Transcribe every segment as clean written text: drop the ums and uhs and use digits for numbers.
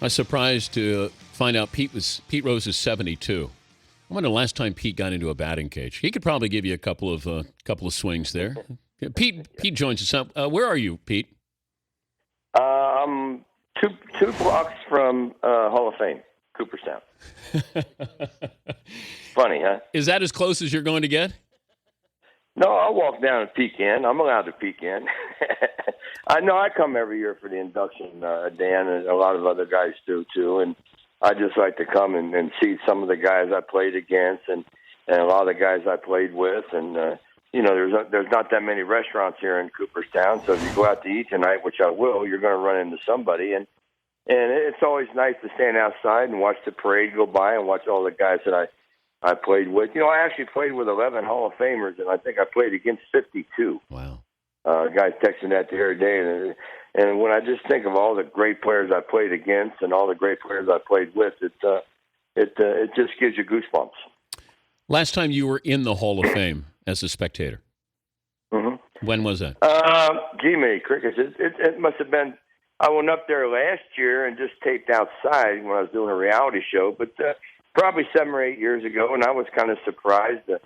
I was surprised to find out Pete Rose is 72. I wonder the last time Pete got into a batting cage. He could probably give you a couple of swings there. Pete joins us up. Where are you, Pete? I'm two blocks from Hall of Fame, Cooperstown. Funny, huh? Is that as close as you're going to get? No, I'll walk down and peek in. I'm allowed to peek in. I know I come every year for the induction, Dan, and a lot of other guys do too. And I just like to come and see some of the guys I played against and a lot of the guys I played with. And, there's not that many restaurants here in Cooperstown. So if you go out to eat tonight, which I will, you're going to run into somebody. And it's always nice to stand outside and watch the parade go by and watch all the guys that I played with. I actually played with 11 Hall of Famers, and I think I played against 52. Wow. Guys texting that the other day. And when I just think of all the great players I played against and all the great players I played with, it just gives you goosebumps. Last time you were in the Hall of Fame as a spectator? Mm-hmm. When was that? Many crickets. It must have been, I went up there last year and just taped outside when I was doing a reality show, but probably 7 or 8 years ago, and I was kind of surprised that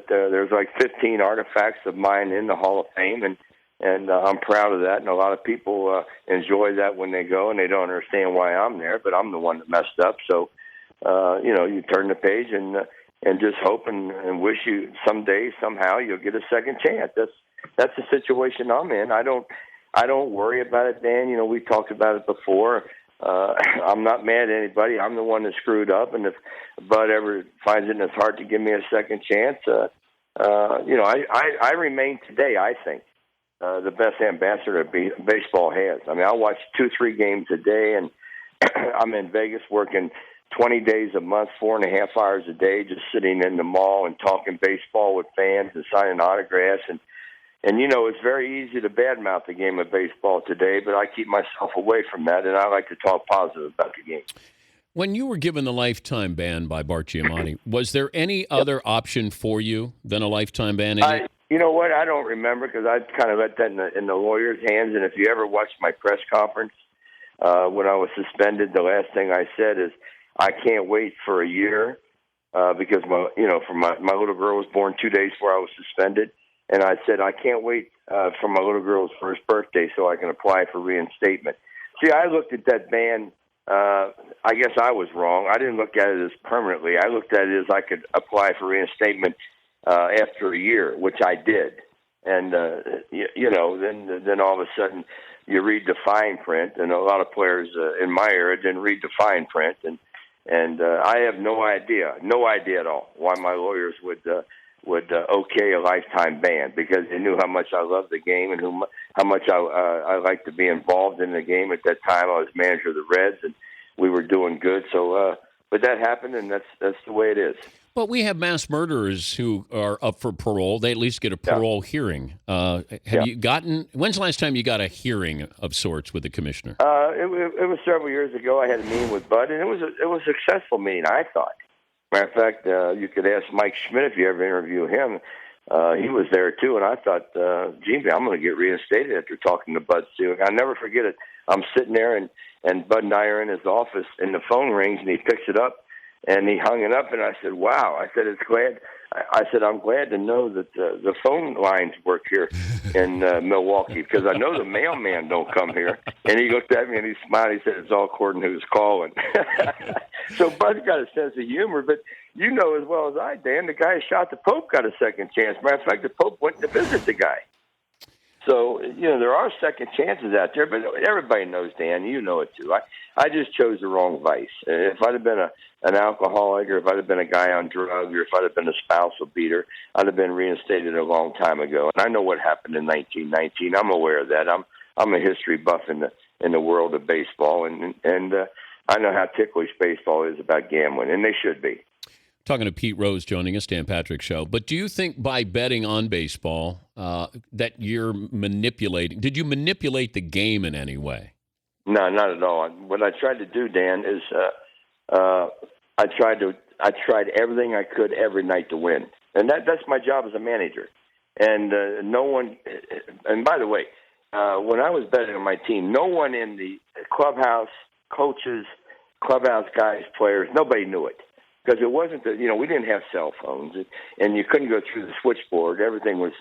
there's like 15 artifacts of mine in the Hall of Fame, and I'm proud of that. And a lot of people enjoy that when they go, and they don't understand why I'm there, but I'm the one that messed up. So, you turn the page and just hope and wish you someday, somehow, you'll get a second chance. That's the situation I'm in. I don't worry about it, Dan. We talked about it before. I'm not mad at anybody. I'm the one that screwed up, and if Bud ever finds it in his heart to give me a second chance, I remain today, I think, the best ambassador baseball has. I mean, I watch 2-3 games a day, and I'm in Vegas working 20 days a month, 4.5 hours a day, just sitting in the mall and talking baseball with fans and signing autographs. And it's very easy to badmouth the game of baseball today, but I keep myself away from that, and I like to talk positive about the game. When you were given the lifetime ban by Bart Giamatti, was there any other option for you than a lifetime ban? You know what? I don't remember because I kind of let that in the lawyer's hands. And if you ever watched my press conference when I was suspended, the last thing I said is, I can't wait for a year because my little girl was born 2 days before I was suspended. And I said, I can't wait for my little girl's first birthday so I can apply for reinstatement. See, I looked at that ban. I guess I was wrong. I didn't look at it as permanently. I looked at it as I could apply for reinstatement after a year, which I did. And, then all of a sudden you read the fine print, and a lot of players in my era didn't read the fine print. And I have no idea at all why my lawyers would okay a lifetime ban, because they knew how much I loved the game and how much I liked to be involved in the game. At that time, I was manager of the Reds, and we were doing good. So, but that happened, and that's the way it is. But we have mass murderers who are up for parole. They at least get a parole hearing. When's the last time you got a hearing of sorts with the commissioner? It was several years ago. I had a meeting with Bud, and it was a successful meeting, I thought. Matter of fact, you could ask Mike Schmidt if you ever interview him. He was there too, and I thought, I'm going to get reinstated after talking to Bud too. I'll never forget it. I'm sitting there, and Bud and I are in his office, and the phone rings, and he picks it up, and he hung it up, and I said, wow. I said, I'm glad to know that the phone lines work here in Milwaukee, because I know the mailman don't come here. And he looked at me and he smiled. He said, it's all according to who's calling. So Bud's got a sense of humor, but you know as well as I, Dan, the guy who shot the Pope got a second chance. Matter of fact, the Pope went to visit the guy. So, there are second chances out there, but everybody knows, Dan, you know it too. I just chose the wrong vice. If I'd have been an alcoholic, or if I'd have been a guy on drugs, or if I'd have been a spousal beater, I'd have been reinstated a long time ago. And I know what happened in 1919. I'm aware of that. I'm a history buff in the world of baseball, and I know how ticklish baseball is about gambling, and they should be. Talking to Pete Rose joining us, Dan Patrick Show. But do you think by betting on baseball that you're manipulating? Did you manipulate the game in any way? No, not at all. What I tried to do, Dan, is I tried everything I could every night to win, and that's my job as a manager. And no one. And by the way, when I was betting on my team, no one in the clubhouse coaches, clubhouse guys, players, nobody knew it. Because it wasn't we didn't have cell phones, and you couldn't go through the switchboard. Everything was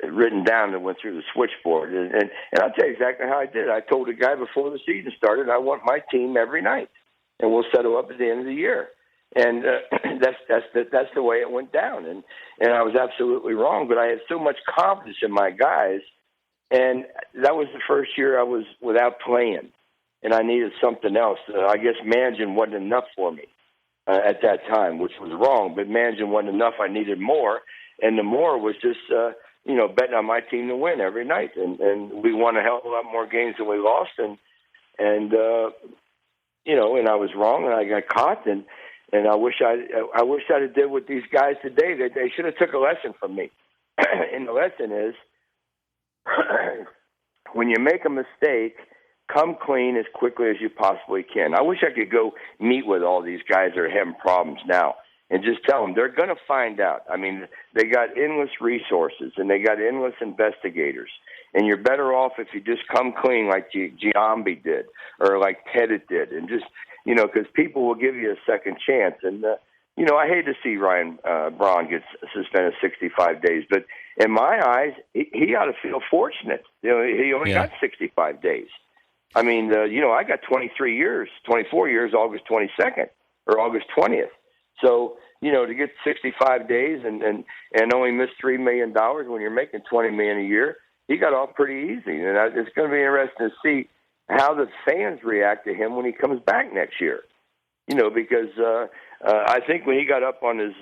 written down that went through the switchboard. And I'll tell you exactly how I did it. I told the guy before the season started, I want my team every night, and we'll settle up at the end of the year. And that's the way it went down. And I was absolutely wrong, but I had so much confidence in my guys, and that was the first year I was without playing, and I needed something else. I guess managing wasn't enough for me at that time, which was wrong, but managing wasn't enough. I needed more, and the more was just betting on my team to win every night, and we won a hell of a lot more games than we lost, and I was wrong, and I got caught, and I wish I'd have did with these guys today. They should have took a lesson from me. And the lesson is, when you make a mistake, come clean as quickly as you possibly can. I wish I could go meet with all these guys that are having problems now and just tell them they're going to find out. I mean, they got endless resources and they got endless investigators. And you're better off if you just come clean like Giambi did or like Pettit did, and just because people will give you a second chance. And, I hate to see Ryan Braun get suspended 65 days, but in my eyes, he ought to feel fortunate. He only got 65 days. I mean, I got 24 years, August 22nd or August 20th. So, to get 65 days and only miss $3 million when you're making $20 million a year, he got off pretty easy. And it's going to be interesting to see how the fans react to him when he comes back next year. Because I think when he got up on his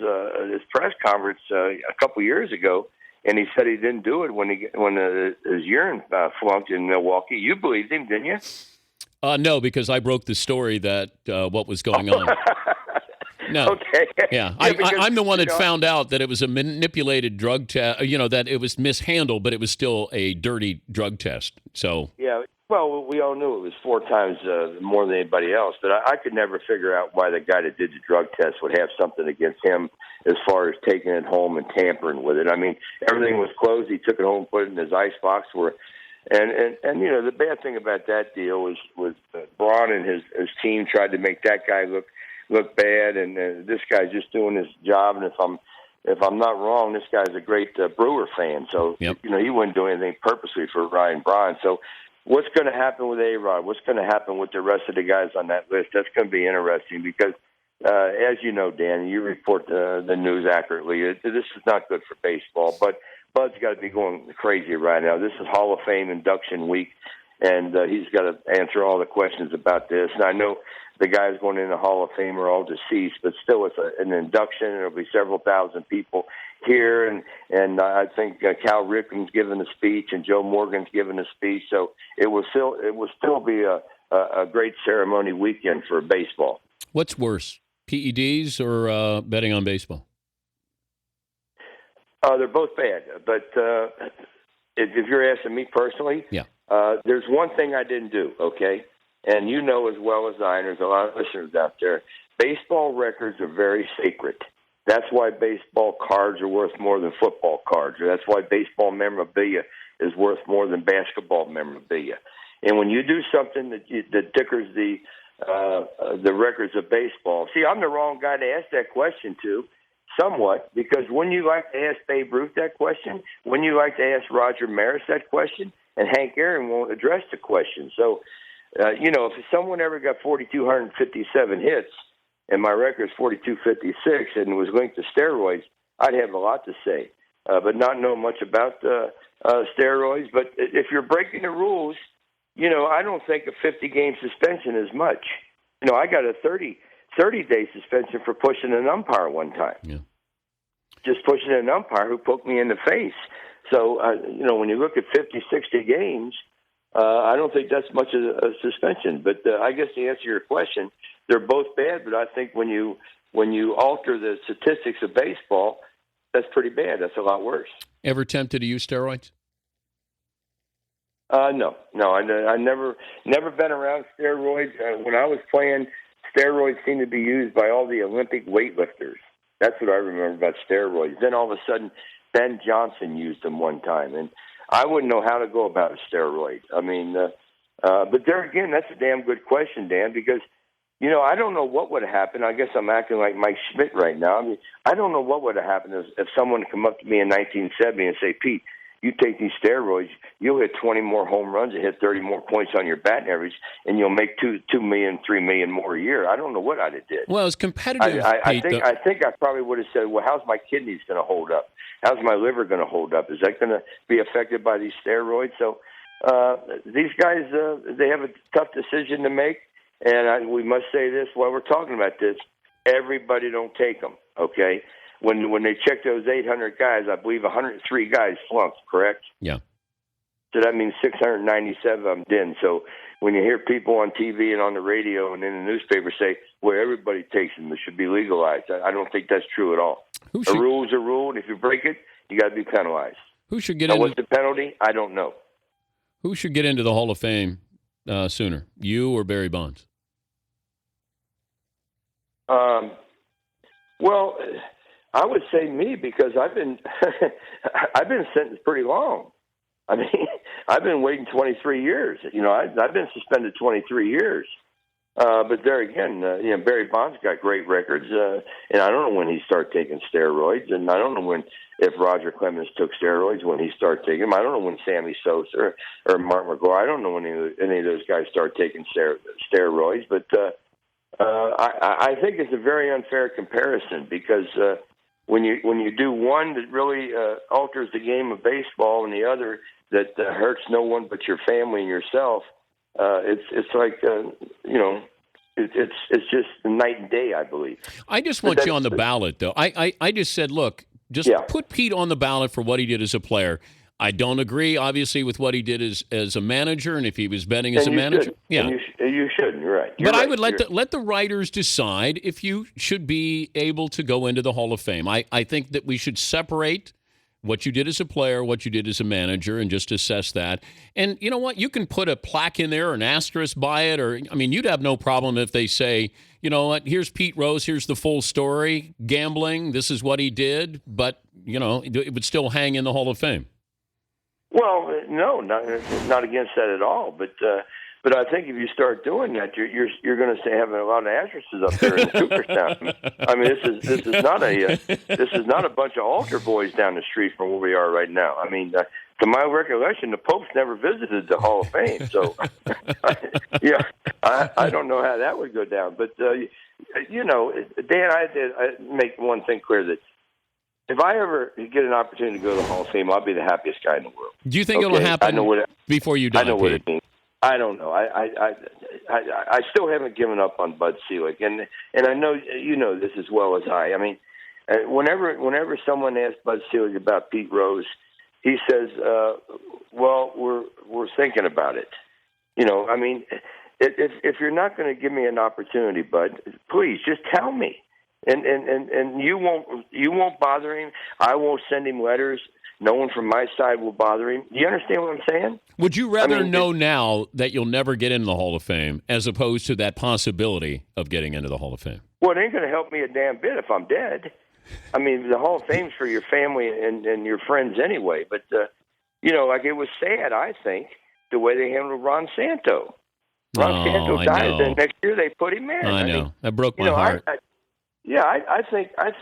press conference a couple years ago, and he said he didn't do it when his urine flunked in Milwaukee, you believed him, didn't you? No, because I broke the story that what was going on. No. Okay. Yeah, I'm the one that found out that it was a manipulated drug test. That it was mishandled, but it was still a dirty drug test. So. Yeah. Well, we all knew it was 4 times more than anybody else, but I could never figure out why the guy that did the drug test would have something against him as far as taking it home and tampering with it. I mean, everything was closed. He took it home, put it in his icebox. And the bad thing about that deal was Braun and his team tried to make that guy look bad, and this guy's just doing his job. And if I'm not wrong, this guy's a great Brewer fan, so he wouldn't do anything purposely for Ryan Braun. So. What's going to happen with A-Rod? What's going to happen with the rest of the guys on that list? That's going to be interesting because, as you know, Dan, you report the news accurately. This is not good for baseball, but Bud's got to be going crazy right now. This is Hall of Fame induction week, and he's got to answer all the questions about this. And I know the guys going in the Hall of Fame are all deceased, but still it's an induction. There'll be several thousand people here, and I think Cal Ripken's giving a speech, and Joe Morgan's giving a speech. So it will still be a great ceremony weekend for baseball. What's worse, PEDs or betting on baseball? They're both bad, but if you're asking me personally, there's one thing I didn't do, okay? And you know as well as I, and there's a lot of listeners out there, baseball records are very sacred. That's why baseball cards are worth more than football cards, or that's why baseball memorabilia is worth more than basketball memorabilia. And when you do something that dickers the records of baseball, see, I'm the wrong guy to ask that question to, somewhat, because when you like to ask Babe Ruth that question, when you like to ask Roger Maris that question, and Hank Aaron won't address the question. So, if someone ever got 4,257 hits, and my record is 4,256, and was linked to steroids, I'd have a lot to say, but not know much about steroids. But if you're breaking the rules, I don't think a 50-game suspension is much. I got a 30-day suspension for pushing an umpire one time. Yeah. Just pushing an umpire who poked me in the face. So, when you look at 50, 60 games, I don't think that's much of a suspension. But I guess to answer your question, they're both bad. But I think when you alter the statistics of baseball, that's pretty bad. That's a lot worse. Ever tempted to use steroids? No. I never been around steroids. When I was playing, steroids seemed to be used by all the Olympic weightlifters. That's what I remember about steroids. Then all of a sudden, Ben Johnson used them one time, and I wouldn't know how to go about a steroid. I mean, But there again, that's a damn good question, Dan, because, I don't know what would have happened. I guess I'm acting like Mike Schmidt right now. I mean, I don't know what would have happened if someone come up to me in 1970 and say, Pete, you take these steroids, you'll hit 20 more home runs and hit 30 more points on your batting average, and you'll make $2 million, $3 million more a year. I don't know what I'd have did. Well, it's competitive. I think I probably would have said, well, how's my kidneys going to hold up? How's my liver going to hold up? Is that going to be affected by these steroids? So these guys, they have a tough decision to make, and we must say this while we're talking about this. Everybody don't take them, okay? When they check those 800 guys, I believe 103 guys flunked, correct? Yeah. So that means 697 of them didn't. So when you hear people on TV and on the radio and in the newspaper say, well, everybody takes them, it should be legalized, I don't think that's true at all. A rule is a rule, and if you break it, you got to be penalized. Who should get now, what's the penalty? I don't know. Who should get into the Hall of Fame sooner, you or Barry Bonds? Well, I would say me, because I've been sentenced pretty long. I mean, I've been waiting 23 years. I've been suspended 23 years. But there again, Barry Bonds got great records, and I don't know when he started taking steroids, and I don't know if Roger Clemens took steroids when he started taking them. I don't know when Sammy Sosa or Mark McGwire. I don't know when any of those guys started taking steroids, but I think it's a very unfair comparison, because when you do one that really alters the game of baseball and the other that hurts no one but your family and yourself, it's like it's just night and day, I believe. I just want you on the ballot, though. I just said, look, put Pete on the ballot for what he did as a player. I don't agree, obviously, with what he did as a manager, and if he was betting as a manager. Yeah, you shouldn't. You're right. But I would let the writers decide if you should be able to go into the Hall of Fame. I think that we should separate what you did as a player, what you did as a manager, and just assess that. And you know what? You can put a plaque in there or an asterisk by it, you'd have no problem if they say, you know what, here's Pete Rose, here's the full story, gambling, this is what he did, but, it would still hang in the Hall of Fame. Well, no, not against that at all. But I think if you start doing that, you're going to have a lot of addresses up there in Cooperstown. I mean, this is not a bunch of altar boys down the street from where we are right now. I mean, to my recollection, the Pope's never visited the Hall of Fame. So, I don't know how that would go down. But Dan, I make one thing clear, that if I ever get an opportunity to go to the Hall of Fame, I'll be the happiest guy in the world. Do you think it'll happen before you die? I know what it means. I don't know. I still haven't given up on Bud Selig, and I know you know this as well as I. I mean, whenever someone asks Bud Selig about Pete Rose, he says, "Well, we're thinking about it." I mean, if you're not going to give me an opportunity, Bud, please just tell me. And you won't bother him. I won't send him letters. No one from my side will bother him. Do you understand what I'm saying? Would you rather know now that you'll never get into the Hall of Fame as opposed to that possibility of getting into the Hall of Fame? Well, it ain't going to help me a damn bit if I'm dead. I mean, the Hall of Fame's for your family and your friends anyway. But, it was sad, I think, the way they handled Ron Santo. Ron Santo died, and next year they put him in. I know. That broke my heart. I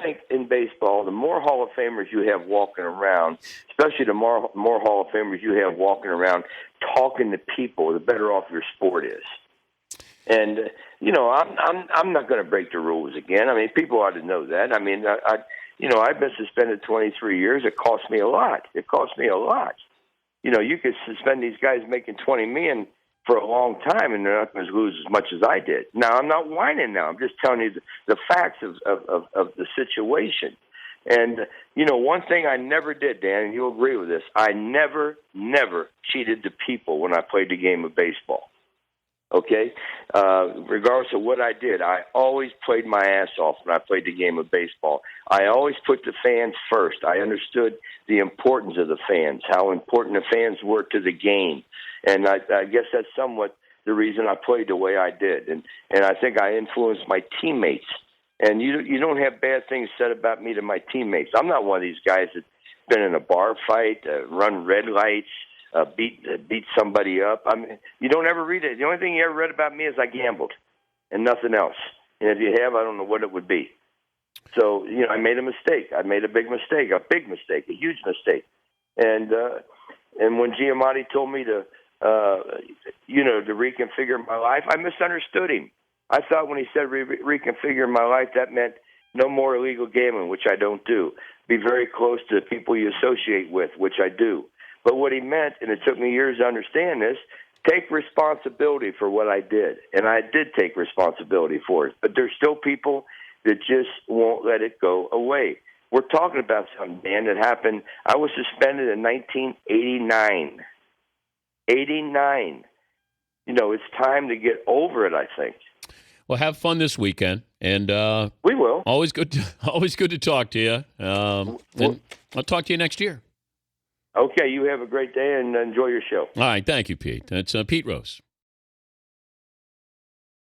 think in baseball, the more Hall of Famers you have walking around, especially the more Hall of Famers you have walking around talking to people, the better off your sport is. And I'm not going to break the rules again. I mean, people ought to know that. I mean, I've been suspended 23 years. It cost me a lot. You could suspend these guys making $20 million for a long time, and they're not going to lose as much as I did. Now, I'm not whining now. I'm just telling you the facts of the situation. And, one thing I never did, Dan, and you'll agree with this, I never cheated the people when I played the game of baseball. Okay? Regardless of what I did, I always played my ass off when I played the game of baseball. I always put the fans first. I understood the importance of the fans, how important the fans were to the game. And I guess that's somewhat the reason I played the way I did. And I think I influenced my teammates. And you don't have bad things said about me to my teammates. I'm not one of these guys that's been in a bar fight, run red lights, beat somebody up. I mean, you don't ever read it. The only thing you ever read about me is I gambled, and nothing else. And if you have, I don't know what it would be. So I made a mistake. I made a big mistake, a huge mistake. And when Giamatti told me to reconfigure my life, I misunderstood him. I thought when he said reconfigure my life, that meant no more illegal gambling, which I don't do. Be very close to the people you associate with, which I do. But what he meant, and it took me years to understand this, take responsibility for what I did. And I did take responsibility for it. But there's still people that just won't let it go away. We're talking about something, Dan, that happened. I was suspended in 1989. 89. It's time to get over it, I think. Well, have fun this weekend, and we will. Always good to talk to you. And I'll talk to you next year. Okay, you have a great day and enjoy your show. All right, thank you, Pete. That's Pete Rose.